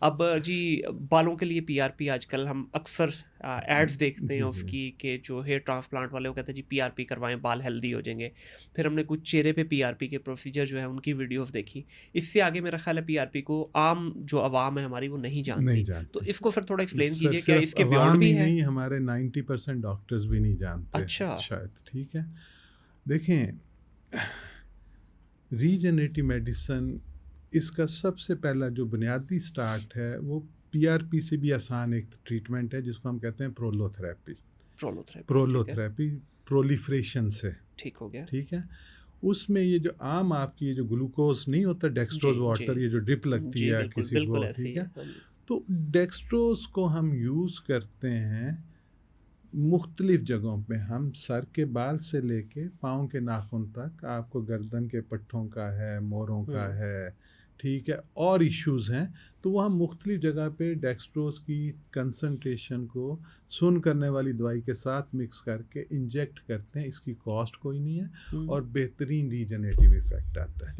अब जी, बालों के लिए पीआरपी आजकल हम अक्सर एड्स देखते हैं जी, जी। उसकी कि जो हेयर ट्रांसप्लांट वाले वो कहते हैं जी पीआरपी करवाएं, बाल हेल्दी हो जाएंगे। फिर हमने कुछ चेहरे पे पीआरपी के प्रोसीजर जो है उनकी वीडियोस देखी। इससे आगे मेरा ख्याल है पीआरपी को आम जो आवाम है हमारी वो नहीं नहीं जानती। तो जानते। इसको सर थोड़ा एक्सप्लेन सर कीजिए, क्या सिर्फ इसके बियॉन्ड अवाम भी ही है? नहीं, हमारे 90% डॉक्टर्स भी नहीं जानते अच्छा। शायद, ठीक है? देखें, रीजेनरेटिव मेडिसिन इसका सबसे पहला जो बुनियादी स्टार्ट है वो पीआरपी से भी आसान एक ट्रीटमेंट है जिसको हम कहते हैं प्रोलोथेरेपी। प्रोलोथेरेपी, ठीक है। प्रोलोथेरेपी प्रोलिफरेशन से, ठीक हो गया। ठीक है? उसमें ये जो आम आपकी ये जो ग्लूकोज़ नहीं होता जी, डेक्सट्रोज़ जी। वाटर, ये जो ड्रिप लगती जी, है बिल्कुल, किसी बिल्कुल को, ऐसे ही ठीक है? है। हाँ जी। तो डेक्सट्रोज़ को हम यूज़ करते हैं मुख्तलिफ जगहों पे। हम सर के बाल से लेके पाँव के नाखून तक, आपको गर्दन के पट्ठों का है, मोरों का हुँ। है, ठीक है? और इश्यूज़ हैं, तो वो हम मुख्तलिफ जगह पे डेक्सट्रोज़ की कंसंट्रेशन को सुन्न करने वाली दवाई के साथ मिक्स करके इंजेक्ट करते हैं। इसकी कॉस्ट कोई नहीं है हुँ। और बेहतरीन रीजनरेटिव इफ़ेक्ट आता है।